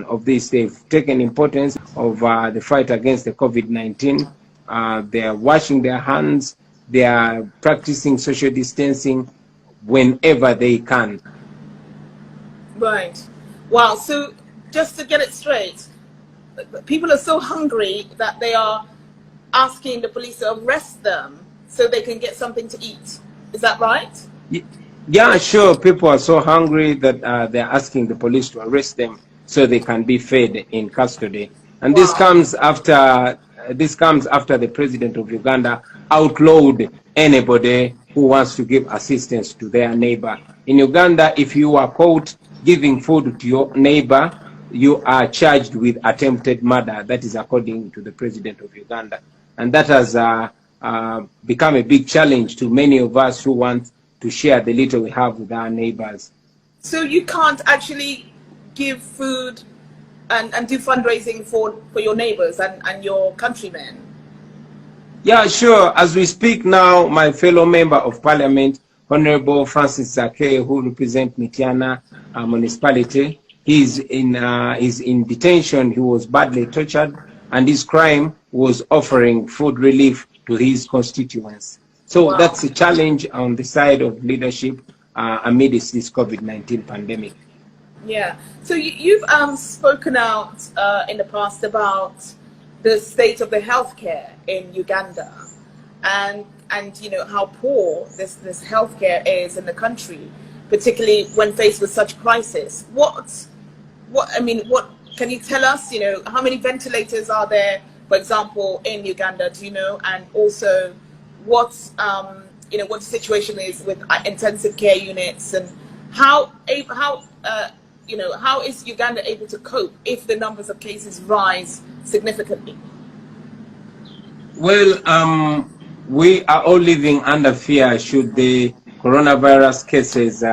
of this. They've taken importance of the fight against the COVID-19. They are washing their hands. They are practicing social distancing whenever they can. Right. Wow. So just to get it straight, people are so hungry that they are asking the police to arrest them so they can get something to eat. Is that right? Yeah, sure. People are so hungry that they're asking the police to arrest them so they can be fed in custody. And Wow. this comes after the president of Uganda outlawed anybody who wants to give assistance to their neighbor. In Uganda, if you are caught giving food to your neighbor, you are charged with attempted murder. That is according to the president of Uganda. And that has become a big challenge to many of us who want to share the little we have with our neighbors. So you can't actually give food and do fundraising for your neighbors and your countrymen? Yeah, sure. As we speak now, my fellow member of parliament, Honorable Francis Zake, who represents Mitiana municipality, he's in detention. He was badly tortured, and his crime was offering food relief to his constituents. So wow. That's a challenge on the side of leadership amidst this COVID-19 pandemic. Yeah. So you've spoken out in the past about the state of the healthcare in Uganda, and you know how poor this healthcare is in the country, particularly when faced with such crisis. What can you tell us? You know, how many ventilators are there, for example, in Uganda? Do you know? And also, what the situation is with intensive care units, and how is Uganda able to cope if the numbers of cases rise significantly? Well, we are all living under fear should the coronavirus cases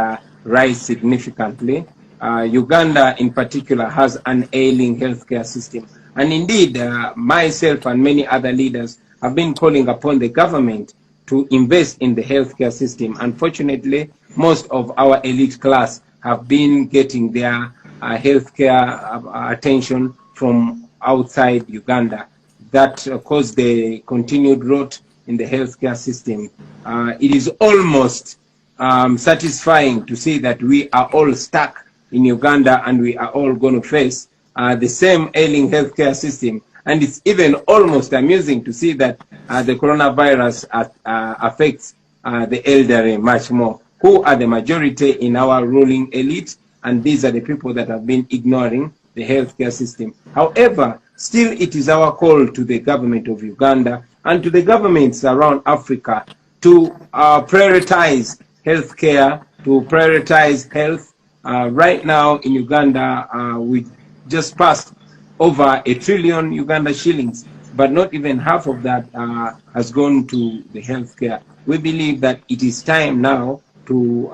rise significantly. Uganda in particular has an ailing healthcare system. And indeed, myself and many other leaders have been calling upon the government to invest in the healthcare system. Unfortunately, most of our elite class have been getting their healthcare attention from outside Uganda. That caused the continued rot in the healthcare system. It is almost satisfying to see that we are all stuck in Uganda and we are all going to face the same ailing healthcare system. And it's even almost amusing to see that the coronavirus affects the elderly much more, who are the majority in our ruling elite, and these are the people that have been ignoring the healthcare system. However, still it is our call to the government of Uganda and to the governments around Africa to prioritize healthcare, to prioritize health. Right now in Uganda, we just passed over 1 trillion Uganda shillings, but not even half of that has gone to the healthcare. We believe that it is time now to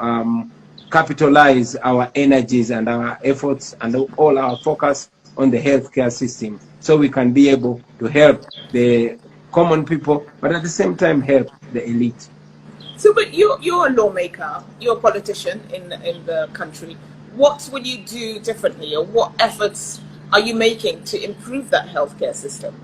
capitalize our energies and our efforts and all our focus on the healthcare system, so we can be able to help the common people, but at the same time help the elite. So, but you're a lawmaker, you're a politician in the country. What will you do differently, or what efforts are you making to improve that healthcare system?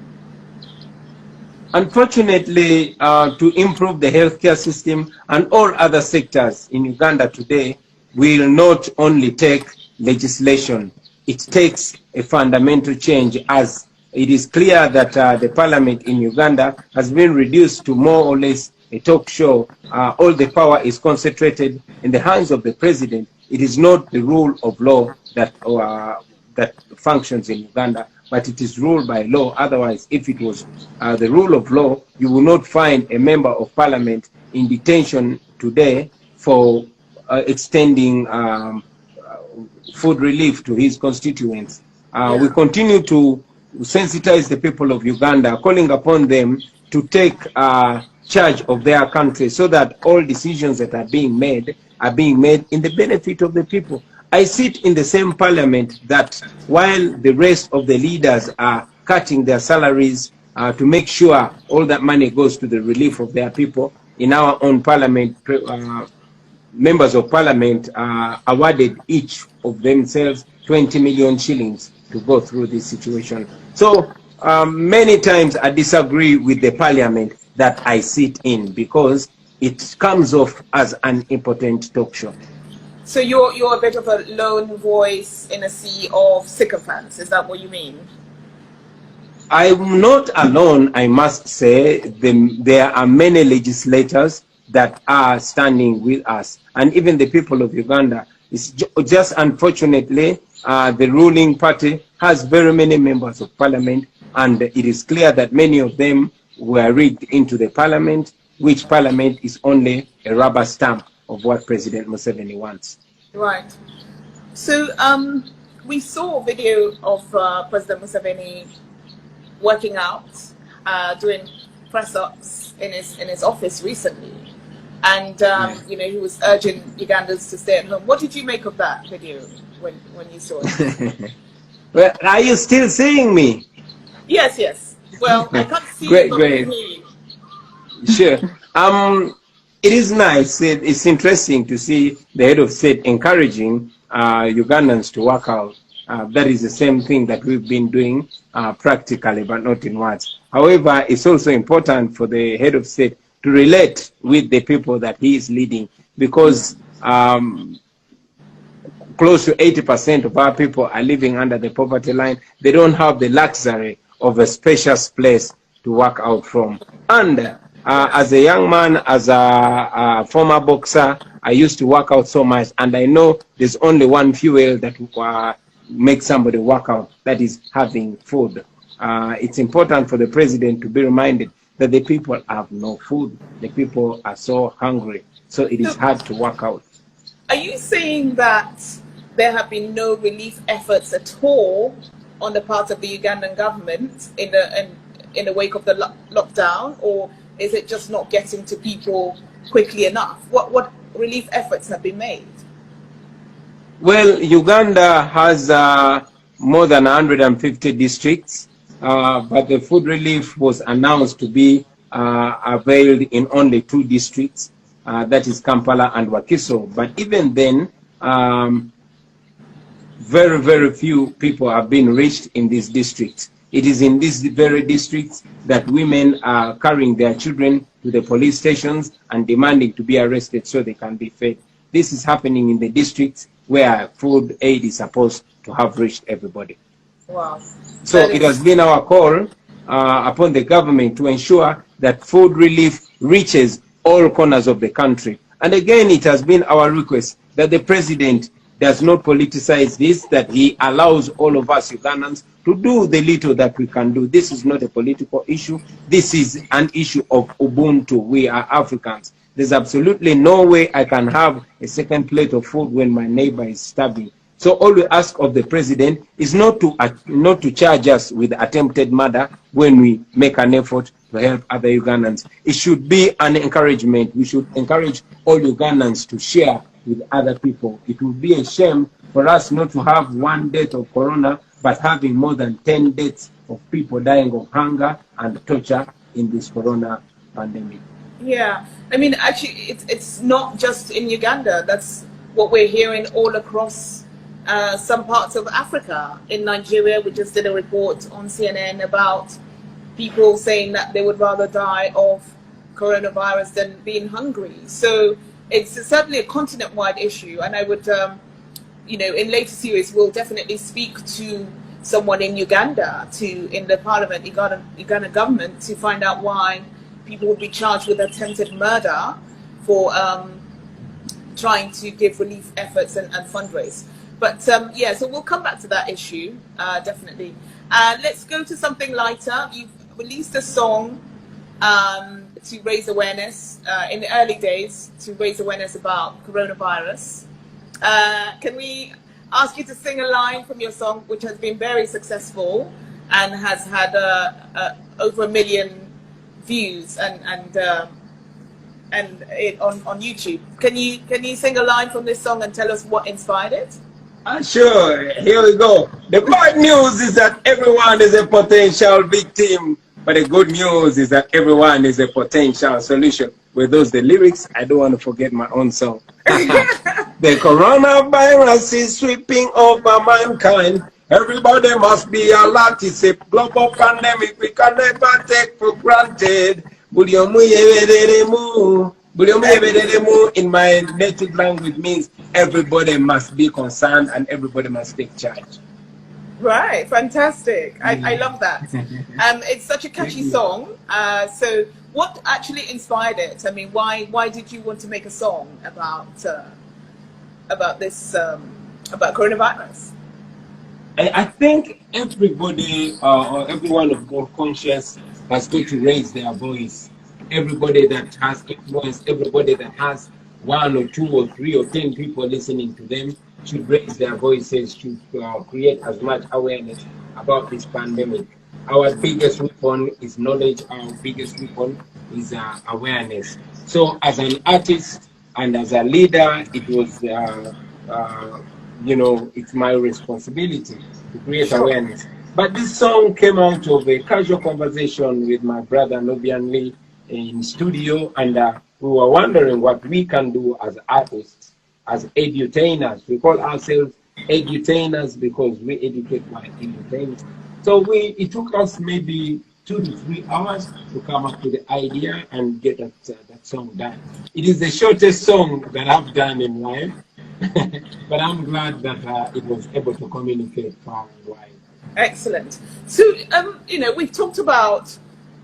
Unfortunately, to improve the healthcare system and all other sectors in Uganda today will not only take legislation. It takes a fundamental change, as it is clear that the parliament in Uganda has been reduced to more or less a talk show. All the power is concentrated in the hands of the president. It is not the rule of law that functions in Uganda, but it is ruled by law. Otherwise, if it was the rule of law, you will not find a member of parliament in detention today for extending food relief to his constituents. We continue to sensitize the people of Uganda, calling upon them to take charge of their country, so that all decisions that are being made in the benefit of the people. I sit in the same parliament that while the rest of the leaders are cutting their salaries to make sure all that money goes to the relief of their people, in our own parliament, members of parliament awarded each of themselves 20 million shillings to go through this situation. So many times I disagree with the parliament that I sit in because it comes off as an impotent talk show. So you're a bit of a lone voice in a sea of sycophants, is that what you mean? I'm not alone, I must say. There are many legislators that are standing with us, and even the people of Uganda. It's just unfortunately, the ruling party has very many members of parliament, and it is clear that many of them were rigged into the parliament, which parliament is only a rubber stamp of what President Museveni wants. Right. So we saw a video of President Museveni working out, doing press-ups in his office recently, and you know, he was urging Ugandans to stay at home. What did you make of that video when you saw it? Well, are you still seeing me? Yes, yes. Well, I can't see great, you, but great. I can hear you. Sure. It is nice. It's interesting to see the head of state encouraging Ugandans to work out. That is the same thing that we've been doing practically, but not in words. However, it's also important for the head of state to relate with the people that he is leading, because close to 80% of our people are living under the poverty line. They don't have the luxury of a spacious place to work out from. And as a young man, as a former boxer, I used to work out so much, and I know there's only one fuel that makes somebody work out, that is having food. It's important for the president to be reminded that the people have no food. The people are so hungry, so it is hard to work out. Are you saying that there have been no relief efforts at all on the part of the Ugandan government in the wake of the lockdown, or is it just not getting to people quickly enough? What relief efforts have been made? Well, Uganda has more than 150 districts, but the food relief was announced to be availed in only 2 districts, that is Kampala and Wakiso. But even then, very, very few people have been reached in these districts. It is in these very districts that women are carrying their children to the police stations and demanding to be arrested so they can be fed. This is happening in the districts where food aid is supposed to have reached everybody. Wow. So it has been our call upon the government to ensure that food relief reaches all corners of the country. And again, it has been our request that the president does not politicize this, that he allows all of us Ugandans to do the little that we can do. This is not a political issue. This is an issue of Ubuntu. We are Africans. There's absolutely no way I can have a second plate of food when my neighbor is starving. So all we ask of the president is not to charge us with attempted murder when we make an effort to help other Ugandans. It should be an encouragement. We should encourage all Ugandans to share with other people. It would be a shame for us not to have 1 death of corona, but having more than 10 deaths of people dying of hunger and torture in this corona pandemic. Yeah, I mean, actually, it's not just in Uganda. That's what we're hearing all across some parts of Africa. In Nigeria, we just did a report on CNN about people saying that they would rather die of coronavirus than being hungry. So it's certainly a continent-wide issue, and I would, you know, in later series, we'll definitely speak to someone in Uganda, in the parliament, Uganda government, to find out why people would be charged with attempted murder for trying to give relief efforts and fundraise. But yeah, so we'll come back to that issue, definitely. Let's go to something lighter. You've released a song to raise awareness in the early days, to raise awareness about coronavirus. Can we ask you to sing a line from your song, which has been very successful and has had over 1 million views and it on YouTube? Can you sing a line from this song and tell us what inspired it? Sure, here we go. The bad news is that everyone is a potential victim, but the good news is that everyone is a potential solution. With those the lyrics, I don't want to forget my own song. The coronavirus is sweeping over mankind. Everybody must be alert. It's a global pandemic we can never take for granted. In my native language means everybody must be concerned and everybody must take charge. Right, fantastic. I love that. It's such a catchy song. So what actually inspired it? I mean, why did you want to make a song about this, about coronavirus? I think everybody or everyone of God conscious has got to raise their voice. Everybody that has influence, everybody that has 1 or 2 or 3 or 10 people listening to them should raise their voices, should create as much awareness about this pandemic. Our biggest weapon is knowledge. Our biggest weapon is awareness. So as an artist and as a leader, it was you know, it's my responsibility to create awareness. But this song came out of a casual conversation with my brother Nobian Lee in studio, and we were wondering what we can do as artists, as edutainers. We call ourselves edutainers because we educate while entertaining. So it took us maybe 2 to 3 hours to come up with the idea and get that song done. It is the shortest song that I've done in life. But I'm glad that it was able to communicate far and wide. Excellent. So, you know, we've talked about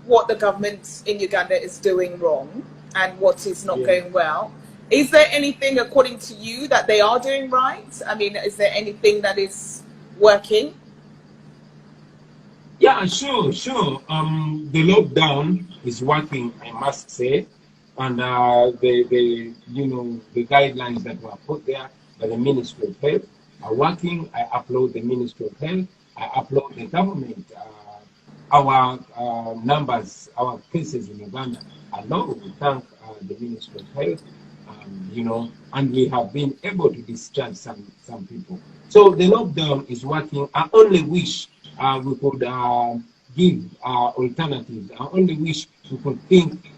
what the government in Uganda is doing wrong and what is not going well. Is there anything, according to you, that they are doing right? I mean, is there anything that is working? Yeah, sure. The lockdown is working, I must say. And the guidelines that were put there by the Ministry of Health are working. I applaud the Ministry of Health. I applaud the government. Our numbers, our cases in Uganda are low. We thank the Ministry of Health, you know, and we have been able to discharge some people. So the lockdown is working. I only wish we could give alternatives. I only wish we could think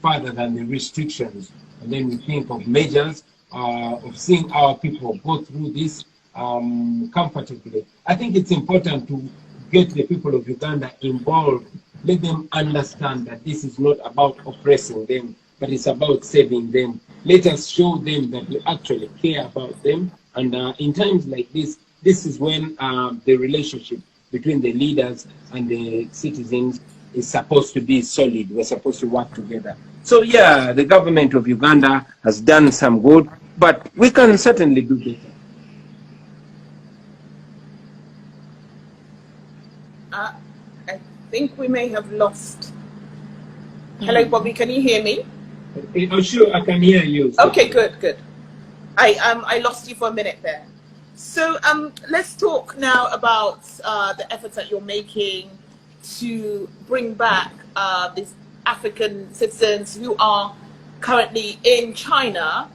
further than the restrictions, and then we think of measures of seeing our people go through this comfortably. I think it's important to get the people of Uganda involved. Let them understand that this is not about oppressing them, but it's about saving them. Let us show them that we actually care about them. And in times like this is when the relationship between the leaders and the citizens is supposed to be solid. We're supposed to work together. So yeah, the government of Uganda has done some good, but we can certainly do better. I think we may have lost. Hello, Bobby, can you hear me? Oh, sure, I can hear you. Okay, good. I lost you for a minute there. So let's talk now about the efforts that you're making to bring back these African citizens who are currently in China.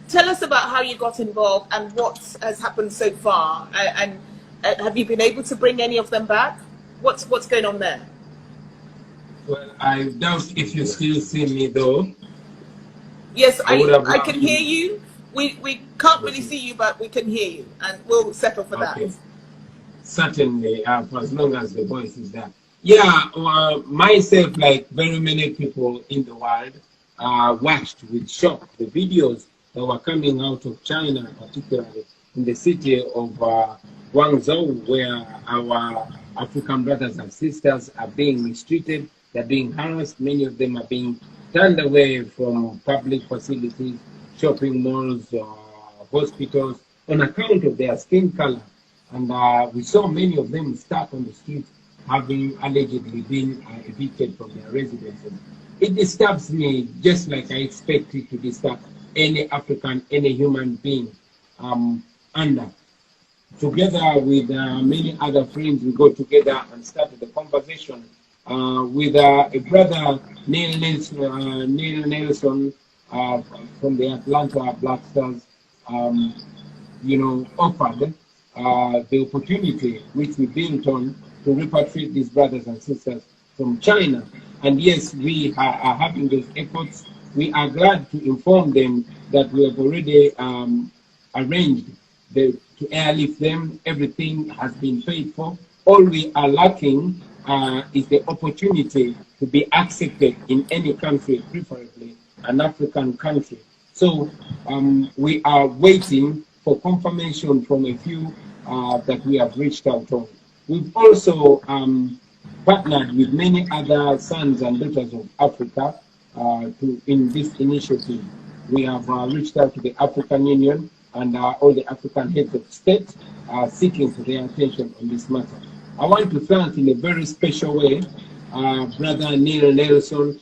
Tell us about how you got involved and what has happened so far. And have you been able to bring any of them back? What's going on there? Well, I doubt if you still see me though. Yes, I can hear you. We can't really see you, but we can hear you, and we'll settle for that. Certainly, for as long as the voice is there. Yeah, myself, like very many people in the world, watched with shock the videos that were coming out of China, particularly in the city of Guangzhou, where our African brothers and sisters are being mistreated, they're being harassed, many of them are being turned away from public facilities, shopping malls, hospitals, on account of their skin color. And we saw many of them stuck on the streets, having allegedly been evicted from their residences. It disturbs me just like I expect it to disturb any African, any human being. Together with many other friends, we go together and started the conversation with a brother, Neil Nelson, from the Atlanta Black Stars, you know, offered the opportunity which we built on to repatriate these brothers and sisters from China. And yes, we are having those efforts we are glad to inform them that we have already arranged to airlift them. Everything has been paid for. All we are lacking is the opportunity to be accepted in any country, preferably an African country. So we are waiting for confirmation from a few that we have reached out on. We've also partnered with many other sons and daughters of Africa in this initiative. We have reached out to the African Union and all the African heads of state seeking for their attention on this matter. I want to thank in a very special way Brother Neil Nelson,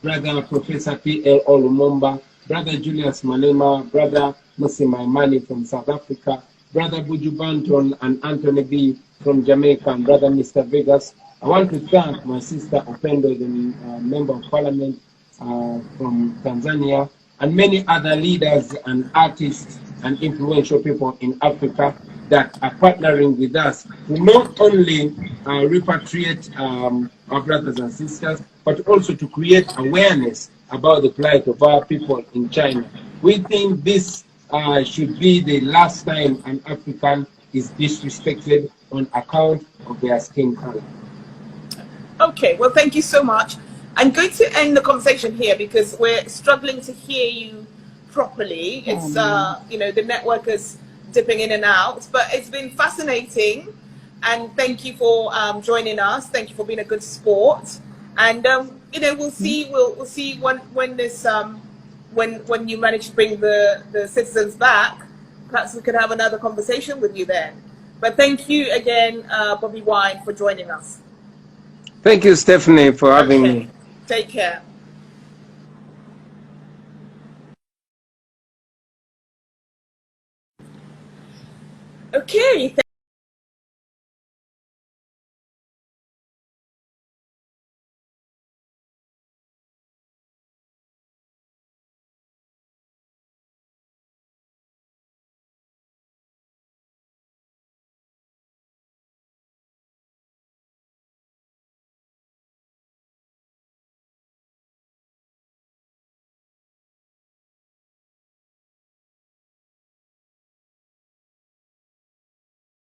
Brother Professor P.L. Olumomba, Brother Julius Malema, Brother Musima Imani from South Africa, Brother Buju Banton and Anthony B. from Jamaica, and Brother Mr. Vegas. I want to thank my sister Opendo, the Member of Parliament from Tanzania, and many other leaders and artists and influential people in Africa that are partnering with us to not only repatriate our brothers and sisters, but also to create awareness about the plight of our people in China. We think this should be the last time an African is disrespected on account of their skin color. Okay, well, thank you so much. I'm going to end the conversation here because we're struggling to hear you properly. It's, you know, the network is dipping in and out, but it's been fascinating. And thank you for joining us. Thank you for being a good sport. And, you know, we'll see when this, when you manage to bring the citizens back, perhaps we could have another conversation with you then. But thank you again, Bobby Wine, for joining us. Thank you, Stephanie, for having me. Take care. Okay.